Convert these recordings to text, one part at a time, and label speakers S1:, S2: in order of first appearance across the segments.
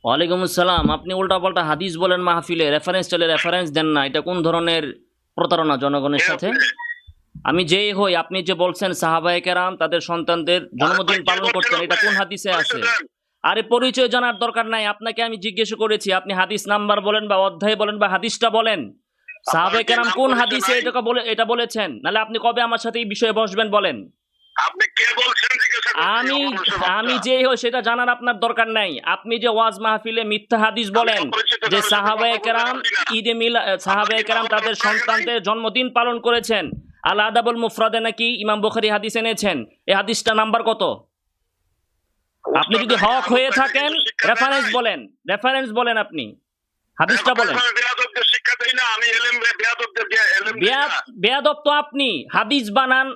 S1: ওয়ালাইকুম আসসালাম। আপনি উল্টাপাল্টা হাদিস বলেন মাহফিলে, রেফারেন্স চলে রেফারেন্স দেন না, এটা কোন ধরনের প্রতারণা জনগণের
S2: কে
S1: সাথে?
S2: আপনি?
S1: আমি যেই হই, আপনি যে বলছেন সাহাবায়ে কেরাম তাদের সন্তানদের
S2: আরে ভাই,
S1: জন্মদিন
S2: কে
S1: পালন
S2: বলছেন
S1: করতেন, এটা
S2: আপনি?
S1: কোন হাদিসে
S2: পরিচয়
S1: আছে?
S2: দেন।
S1: আরে পরিচয় জানার দরকার নাই, আপনাকে আমি জিজ্ঞেস করেছি, আপনি হাদিস নাম্বার বলেন বা অধ্যায় বলেন বা হাদিসটা বলেন।
S2: আপনার
S1: সাহাবায়ে
S2: কি
S1: কেরাম
S2: নাম
S1: কোন
S2: পরিচয়
S1: হাদিসে
S2: নাই?
S1: এটা বলেছেন? নাহলে আপনি কবে আমার সাথে এই বিষয়ে বসবেন বলেন।
S2: আপনি কে বলছেন জিজ্ঞাসা করছি,
S1: আমি
S2: অমানুষের বাচ্চা।
S1: আমি যেই হই সেটা জানার আপনার দরকার নাই। আপনি যে ওয়াজ মাহফিলে মিথ্যা হাদিস
S2: আমি
S1: বলেন
S2: অপরিচিত
S1: যে
S2: কারোর সাথে
S1: সাহাবায়ে
S2: কথা বলতে
S1: কেরাম
S2: রাজি না।
S1: ঈদে মিলা
S2: আপনার
S1: সাহাবায়ে
S2: কি
S1: কেরাম
S2: বাবা
S1: তাদের
S2: মার জায়গা নাই?
S1: সন্তানদের জন্মদিন পালন করেছেন। আল আদাবুল মুফরাদে নাকি ইমাম বুখারী হাদিস এনেছেন। এই হাদিসটা নাম্বার কত? আপনি যদি
S2: ওস্তাদের কি
S1: হক
S2: আদব
S1: হয়ে
S2: কায়দা
S1: থাকেন
S2: কিছু শিক্ষা দেয়
S1: রেফারেন্স
S2: নাই?
S1: বলেন, রেফারেন্স বলেন, আপনি হাদিসটা
S2: আপনার
S1: বলেন।
S2: আমি বেয়াদবদের শিক্ষা দেই না, আমি এলেম বেয়াদবদের এলেম দেই না।
S1: বেয়াদব তো আপনি, হাদিস বানান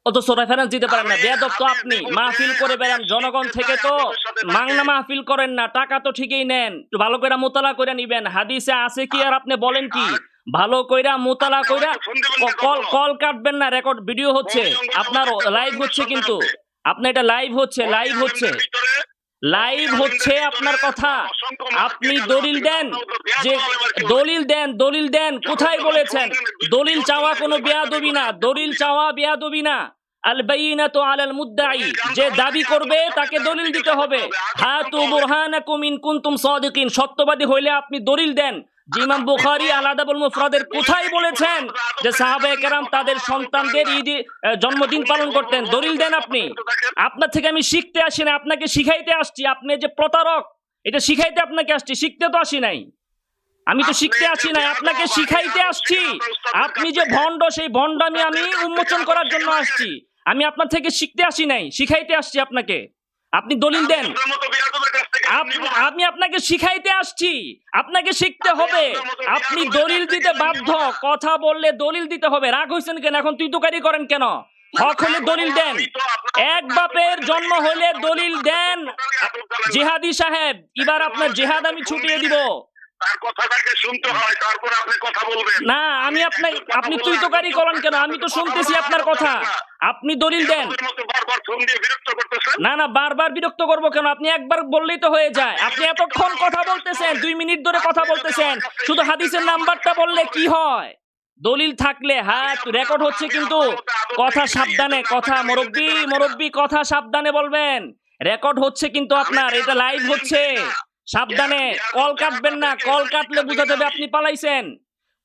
S1: অথচ রেফারেন্স দিতে পারেন না।
S2: আমি
S1: বেয়াদব তো
S2: হাদিস
S1: আপনি,
S2: দিব যে
S1: মাহফিল করে
S2: আমি
S1: বেড়ান, জনগণ
S2: শিখতে
S1: থেকে
S2: চাই
S1: তো
S2: আদবের সাথে তাকে।
S1: মাংনা মাহফিল করেন না, টাকা তো ঠিকই নেন, একটু ভালো করে মোতালা করে নিবেন। হাদিসে আছে কি আর আপনি বলেন কি?
S2: আর
S1: ভালো কইরা মোতালা
S2: আপনি
S1: কইরা
S2: হয়তো ফোন দিবেন না
S1: কল
S2: কখনো।
S1: কল কাটবেন না, রেকর্ড ভিডিও হচ্ছে
S2: বহিরঙ্গ
S1: আপনার,
S2: জগৎ একটা
S1: লাইভ
S2: প্রকাণ্ডের
S1: হচ্ছে
S2: সন্তান
S1: কিন্তু
S2: আপনি।
S1: আপনার এটা লাইভ হচ্ছে,
S2: অতি
S1: লাইভ হচ্ছে,
S2: আলেমদের ভিতরে
S1: লাইভ
S2: অতি
S1: হচ্ছে
S2: আলেমদের
S1: আপনার
S2: ভিতরে
S1: কথা।
S2: অসংখ্য মার্কে
S1: আপনি
S2: গাদা
S1: দলিল
S2: আছে, কিন্তু
S1: দেন,
S2: আপনার মতো
S1: যে
S2: বেয়াদব আলেম আর কেউ নাই।
S1: দলিল দেন, দলিল দেন,
S2: যখন
S1: কোথায়
S2: যখন ফোন
S1: বলেছেন?
S2: দেন
S1: দলিল
S2: বিরক্ত
S1: চাওয়া
S2: হয়ে
S1: কোনো
S2: এগুলো ফাইজলামি
S1: বেয়াদবি
S2: করে
S1: না,
S2: আপনি ফোন
S1: দলিল
S2: দিন।
S1: চাওয়া বেয়াদবি না। আল বাইয়িনাতু আলাল মুদ্দাই,
S2: দলিল জানতে
S1: যে
S2: হলে
S1: দাবি
S2: তাকে
S1: করবে
S2: আদবের সাথে
S1: তাকে দলিল দিতে
S2: জিজ্ঞাসা করতে
S1: হবে।
S2: হবে, আদব
S1: হাতু
S2: জানতে হবে।
S1: বুরহানাকুম ইন কুনতুম সাদিকিন, সত্যবাদী হইলে আপনি দলিল দেন যে ইমাম
S2: আপনি
S1: বুখারী
S2: তো
S1: আল আদাবুল
S2: আপনি
S1: মুফরাদের
S2: দলিল
S1: কোথায়
S2: দিয়ে কি করবেন?
S1: বলেছেন
S2: আপনার আদব
S1: যে
S2: কায়দা
S1: সাহাবায়ে
S2: জানেন না,
S1: কেরাম
S2: কথা
S1: তাদের
S2: বলার আদব জানেন
S1: সন্তানদের
S2: না।
S1: ঈদে
S2: একটা
S1: জন্মদিন
S2: ফোন দিয়ে
S1: পালন
S2: ভর ভর
S1: করতেন।
S2: ভর
S1: দলিল
S2: করে
S1: দেন
S2: কথা
S1: আপনি।
S2: বলতে থাকেন।
S1: আপনার থেকে আমি শিখতে আসি না, আপনাকে শিখাইতে আসছি। আপনি যে প্রতারক, এটা শিখাইতে আপনাকে আসছি, শিখতে তো আসি নাই। আমি তো
S2: আপনি
S1: শিখতে
S2: যে
S1: আসি নাই,
S2: বেয়াদব,
S1: আপনাকে
S2: আমি
S1: শিখাইতে
S2: আদব
S1: আসছি।
S2: শিখেন আপনার উস্তাদের
S1: আপনি
S2: কাছ
S1: যে
S2: থেকে।
S1: ভণ্ড, সেই ভণ্ডামি আমি
S2: উস্তাদের কাছ থেকে
S1: উন্মোচন
S2: আদব
S1: করার জন্য
S2: শিখেন আগে।
S1: আসছি। আমি আপনার থেকে শিখতে আসি নাই, শিখাইতে আসছি আপনাকে। আপনি দলিল
S2: আমি
S1: দেন।
S2: আপনার মতো বেয়াদবের কাছ থেকে নিব না।
S1: আমি আপনাকে শিখাইতে আসছি, আপনাকে শিখতে
S2: আমি
S1: হবে।
S2: আপনার মতো
S1: আপনি
S2: বেয়াদবের কাছ
S1: দলিল
S2: থেকে
S1: দিতে
S2: এলেম নিব
S1: বাধ্য,
S2: না।
S1: কথা বললে দলিল দিতে হবে। রাগ হইছেন কেন এখন? তুই তোকারি করেন কেন? হক হলে
S2: রাগ হবো
S1: দলিল
S2: না,
S1: দেন।
S2: আমি তো আপনার মতো
S1: এক
S2: আদব
S1: বাপের
S2: কায়দা
S1: জন্ম
S2: শিখি নাই।
S1: হইলে
S2: আপনি হয়তো
S1: দলিল
S2: তার
S1: দেন।
S2: টোটালি আদব জানেন না।
S1: জিহাদি সাহেব, এবার
S2: একজন
S1: আপনার
S2: মানুষের
S1: জেহাদ
S2: কাছে
S1: আমি
S2: ফোন
S1: ছুটিয়ে দিব।
S2: দিলে তার কথাটাকে শুনতে হয়, তারপর আপনি কথা বলবেন।
S1: না, আমি আপনার,
S2: একজন কথা
S1: আপনি তুই
S2: বলার
S1: তোকারি
S2: আগ্রহ
S1: করেন কেন?
S2: থাকলে
S1: আমি
S2: আপনি
S1: তো
S2: কথা
S1: শুনতেছি
S2: বলার
S1: আপনার
S2: আদব
S1: কথা।
S2: জানেন না।
S1: আপনি দলিল দেন।
S2: বেয়াদবের মতো বারবার ফোন দিয়ে বিরক্ত করতেছেন।
S1: না না, বারবার বিরক্ত করবো কেন? আপনি একবার বললেই তো হয়ে যায়। আপনি এতক্ষণ কথা বলতেছেন, 2 মিনিট ধরে কথা
S2: আপনি যদি
S1: বলতেছেন,
S2: আমার কাছ থেকে
S1: শুধু
S2: শিখতে
S1: হাদিসের
S2: চান আমার
S1: নাম্বারটা
S2: কাছে
S1: বললে
S2: আসতে
S1: কি
S2: হবে।
S1: হয়? দলিল থাকলে হাত রেকর্ড হচ্ছে
S2: আমি
S1: কিন্তু।
S2: আপনার মতো আদব
S1: কথা
S2: দেখি নাই, এই
S1: সাবধানে,
S2: জন্য
S1: কথা
S2: আপনাকে আমি এলেম
S1: মুরব্বি
S2: দিতে রাজি না।
S1: মুরব্বি, কথা সাবধানে বলবেন। রেকর্ড হচ্ছে কিন্তু
S2: আমি
S1: আপনার, এটা
S2: বেয়াদবদের
S1: লাইভ
S2: এলেম
S1: হচ্ছে।
S2: দেই না।
S1: সাবধানে, কল
S2: বেয়াদব যারা
S1: কাটবেন না।
S2: তাদেরকে
S1: কল
S2: এলেম
S1: কাটলে
S2: শিক্ষা দেই
S1: বুঝা
S2: না
S1: যাবে
S2: আমি।
S1: আপনি পালাইছেন।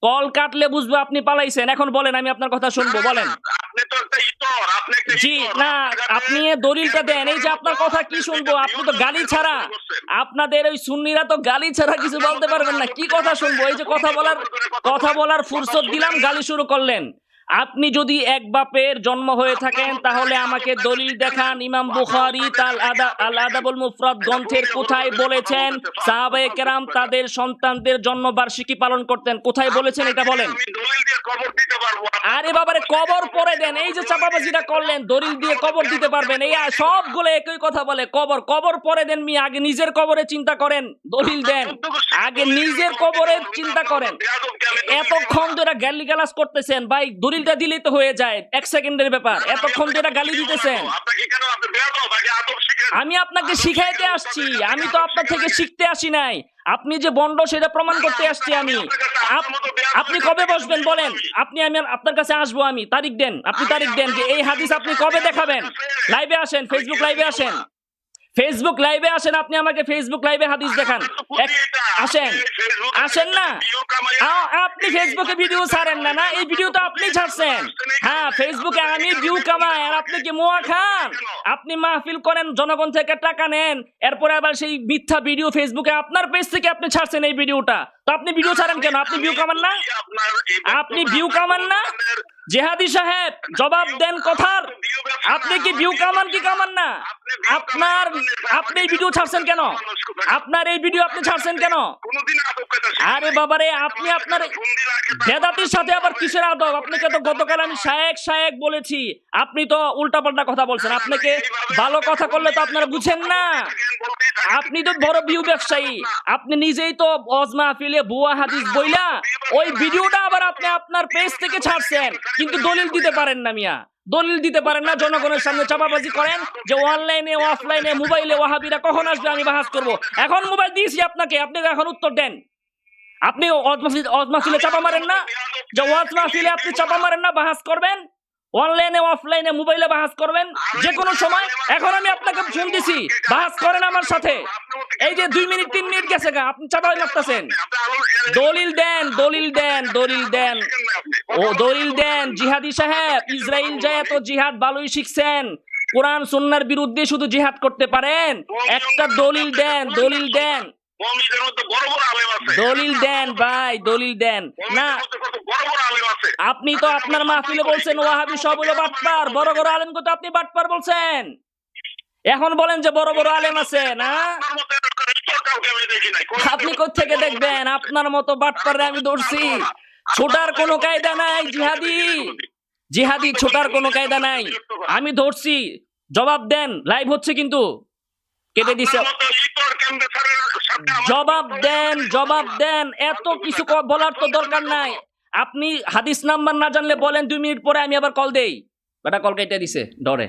S1: কল কাটলে বুঝবো আপনি পালাইছেন। এখন বলেন, আমি আপনার কথা
S2: না,
S1: শুনবো, বলেন।
S2: আপনি তো একটা ইতর, আপনি একটা
S1: জি
S2: ইতর।
S1: না,
S2: রাস্তাঘাটে
S1: আপনি এ দলিলটা
S2: ক্যাম্পের
S1: দেন। এই
S2: করার
S1: যে
S2: মতো
S1: আপনার কথা
S2: আপনি
S1: কি শুনবো?
S2: 2টা
S1: আপনি
S2: ভিউ
S1: তো
S2: দেওয়ার
S1: গালি
S2: জন্য
S1: ছাড়া,
S2: শুরু করছেন।
S1: আপনাদের ওই সুন্নিরা তো গালি ছাড়া কিছু
S2: আপনার
S1: বলতে
S2: মতো
S1: পারবেন না।
S2: বেয়াদব
S1: কি
S2: ছেলে
S1: কথা
S2: আছে,
S1: শুনবো? এই
S2: একটা
S1: যে
S2: ফোন দিয়ে ভর ভর করে কথা
S1: কথা
S2: বলেন,
S1: বলার
S2: কথা
S1: ফুরসত দিলাম,
S2: শুনেন না।
S1: গালি শুরু করলেন। আপনি যদি এক বাপের জন্ম হয়ে
S2: আপনার
S1: থাকেন
S2: মতো
S1: তাহলে
S2: আগে আদব
S1: আমাকে
S2: কায়দা
S1: দলিল
S2: শিখে
S1: দেখান।
S2: নেন।
S1: ইমাম
S2: আপনার
S1: বুখারী
S2: উস্তাদের
S1: তাল
S2: কাছে গিয়ে আদব
S1: আল
S2: শিখেন।
S1: আদাবুল মুফরাদ
S2: এটা ফোন
S1: গ্রন্থের
S2: দিয়ে ভর ভর
S1: কোথায়
S2: করে কথা
S1: বলেছেন
S2: বলতেছে, ফালতু
S1: সাহাবায়ে
S2: ফালতু
S1: কেরাম
S2: কথা।
S1: তাদের সন্তানদের জন্মবার্ষিকী পালন করতেন? কোথায় বলেছেন এটা
S2: আপনাকে
S1: বলেন।
S2: আমি দলিল দিয়ে কবর দিতে পারবো। আপনার
S1: আরে
S2: কথা
S1: বাবারে,
S2: বললে কি
S1: কবর
S2: কবর
S1: পরে
S2: দিতে
S1: দেন। এই
S2: পারবো
S1: যে
S2: দলিল দিয়ে?
S1: চাপাবাজিটা
S2: কিন্তু
S1: করলেন, দলিল
S2: আপনার
S1: দিয়ে
S2: মতো
S1: কবর দিতে
S2: বেয়াদবকে
S1: পারবেন,
S2: আমি
S1: এই
S2: দলিল দিব না।
S1: সবগুলো একই কথা বলে। কবর কবর পরে দেন। আগে নিজের কবরে চিন্তা করেন, দলিল
S2: আপনার
S1: দেন।
S2: 14 গোষ্ঠীকে
S1: আগে
S2: দলিল দিয়ে আমি
S1: নিজের
S2: কবর দিতে
S1: কবরের
S2: পারবো, কিন্তু
S1: চিন্তা
S2: আপনার মতো
S1: করেন।
S2: বেয়াদবকে আমি দলিল দিব
S1: এতক্ষণ
S2: না।
S1: ধরে গালি গালাজ করতেছেন ভাই, দলিলটা দিলেই তো হয়ে যায়, 1 সেকেন্ডের ব্যাপার।
S2: না, না, আমি
S1: এতক্ষণ
S2: আপনাকে
S1: ধরে গালি
S2: দলিল দিব না
S1: দিতেছেন।
S2: তো। আপনাকে কেন? আপনি বেয়াদব, আগে আদব শিখেন।
S1: আমি আপনাকে
S2: আদব
S1: শিখাইতে
S2: শিখেন,
S1: আসছি,
S2: উস্তাদের কাছ
S1: আমি
S2: থেকে
S1: তো
S2: আদব
S1: আপনার
S2: শিখেন
S1: থেকে
S2: আগে।
S1: শিখতে আসি নাই। আপনি যে বন্ড সেটা প্রমাণ
S2: না, না,
S1: করতে আসছি
S2: আমি
S1: আমি।
S2: আপনার কাছে
S1: আপ-
S2: আপনার মতো
S1: আপনি
S2: বেয়াদবের কাছ
S1: কবে
S2: থেকে
S1: বসবেন
S2: দলিল দিব
S1: বলেন?
S2: আমি।
S1: আমি আপনার কাছে আসবো, আমি তারিখ দেন, আপনি
S2: আমি
S1: তারিখ দেন
S2: আপনার
S1: যে
S2: মতো
S1: এই হাদিস আপনি কবে দেখাবেন। লাইভে আসেন,
S2: আমি
S1: ফেসবুক
S2: কেড়ে
S1: লাইভে
S2: নিব
S1: আসেন,
S2: না।
S1: ফেসবুক লাইভে আসেন। আপনি আমাকে ফেসবুক লাইভে হাদিস দেখান।
S2: আপনার তো
S1: এক,
S2: বুদ্ধি এটা।
S1: আসেন,
S2: আপনি ফেসবুকে
S1: আসেন না।
S2: ভিউ কামাইয়া
S1: আপনি
S2: এই
S1: ফেসবুকে ভিডিও
S2: বাচ্চাকে
S1: ছাড়েন না, না এই
S2: আপনার
S1: ভিডিও
S2: তো
S1: তো
S2: বুদ্ধি
S1: আপনি
S2: এটা। আপনারা
S1: ছাড়ছেন।
S2: আসছেন এই
S1: হ্যাঁ,
S2: কারণে।
S1: ফেসবুকে
S2: আপনাদের
S1: আমি
S2: এই
S1: ভিউ
S2: কারণে ফোন
S1: কামাই,
S2: দেন
S1: আর আপনি
S2: আমাকে।
S1: কি মোয়া
S2: বিরক্ত করেন
S1: খান?
S2: কেন?
S1: আপনি মাহফিল করেন, জনগণ থেকে টাকা নেন, এরপরে আবার সেই মিথ্যা ভিডিও ফেসবুকে আপনার পেজ থেকে আপনি ছাড়ছেন এই ভিডিওটা। তো আপনি ভিডিও ছাড়েন কেন? আপনি ভিউ কামান না?
S2: বুঝি আপনার এই
S1: আপনি
S2: বক্তব্যে
S1: ভিউ
S2: আপনার
S1: কামান
S2: কোনো
S1: না?
S2: ধরনের
S1: জেহাদি সাহেব, জবাব দেন কথার।
S2: আমার তো ভিউ ব্যবসা
S1: আপনি
S2: না,
S1: কি
S2: আমার
S1: ভিউ
S2: ভিউ
S1: কামান কি
S2: ব্যবসা না।
S1: কামান না?
S2: আপনি ভিউ
S1: আপনার,
S2: কামানোর জন্য
S1: আপনি
S2: আমাকে
S1: এই ভিডিও
S2: বিরক্ত
S1: ছাড়ছেন
S2: করতেছেন,
S1: কেন?
S2: অমানুষ কোথাকার।
S1: আপনার এই ভিডিও আপনি ছাড়ছেন কেন?
S2: কোনোদিন আদব কায়দা শিখেন
S1: আরে
S2: নাই।
S1: বাবারে, আপনি
S2: আমাদের
S1: আপনার
S2: কাছে ফোন দিলে আগে তার
S1: বেদাতির
S2: কথাটা
S1: সাথে
S2: শুনতে
S1: আবার
S2: হবে।
S1: কিসের আদব?
S2: তারপর
S1: আপনাকে তো
S2: টাকা দেওয়া
S1: গতকাল
S2: দিতে
S1: আমি
S2: হয়।
S1: শায়েক শায়েক বলেছি, আপনি তো উল্টাপাল্টা কথা বলছেন।
S2: না, না,
S1: আপনাকে
S2: এইভাবে
S1: ভালো
S2: আমাকে
S1: কথা
S2: ফোন
S1: করলে তো
S2: দিয়ে
S1: আপনারা
S2: শুধু
S1: বুঝেন
S2: কথা
S1: না।
S2: বলতেই থাকেন।
S1: আপনি তো বড় ভিউ
S2: এটা
S1: ব্যবসায়ী,
S2: আদব না।
S1: আপনি নিজেই তো ওয়াজ মাহফিলে ভুয়া
S2: না,
S1: হাদিস
S2: না, আমার
S1: বইলা
S2: তো ভিউ
S1: ওই
S2: ব্যবসা না,
S1: ভিডিওটা
S2: আমি
S1: আবার
S2: আদব
S1: আপনি আপনার পেজ থেকে ছাড়ছেন, কিন্তু দলিল দিতে পারেন না মিয়া, দলিল দিতে পারেন না, জনগণের সামনে চাপাবাজি করেন যে অনলাইনে অফলাইনে মোবাইলে ওয়াহাবিরা কখন আসবে আমি বাহাস করব। এখন মোবাইল দিয়েছি আপনাকে, আপনি এখন উত্তর দেন। আপনি ওয়াজ মাহফিলে চাপা মারেন না, যে ওয়াজ মাহফিলে আপনি চাপা মারেন না, বাহাস করবেন অনলাইনে অফলাইনে মোবাইলে বাহাস করবেন যে কোনো সময়। এখন আমি আপনাকে ফোন দিছি, বাহাস করেন আমার সাথে। এই যে 2 মিনিট 3 মিনিট গেছে গা, আপনি চাপা মারতেছেন। দলিল দেন, দলিল দেন, দলিল দেন, ও দলিল দেন। জিহাদি সাহেব, ইসরায়েল যায় তো জিহাদ ভালোই শিখছেন, কোরআন সুন্নাহর বিরুদ্ধে শুধু জিহাদ করতে পারেন। একটা দলিল দেন, দলিল দেন, দলিল দেন ভাই, দলিল দেন না। আপনি তো আপনার মাহফিলে বলছেন ওয়াহাবি সব হলো বাটপার, বড় বড় আলেমকে তো আপনি বাটপার বলছেন। এখন বলেন যে বড় বড় আলেম আছে না, আপনি কোত্থেকে দেখবেন? আপনার মতো বাটপারে আমি ধরছি। ছোটার কোনো কায়দা নাই জিহাদি, জিহাদি ছোটার কোনো কায়দা নাই, আমি ধরছি। জবাব দেন, লাইভ হচ্ছে কিন্তু কেটে দিছে। জবাব দেন, জবাব দেন, এত কিছু বলার তো দরকার নাই। আপনি হাদিস নাম্বার না জানলে বলেন, 2 মিনিট পরে আমি আবার কল দেই। বেটা কল কেটে দিছে ডরে।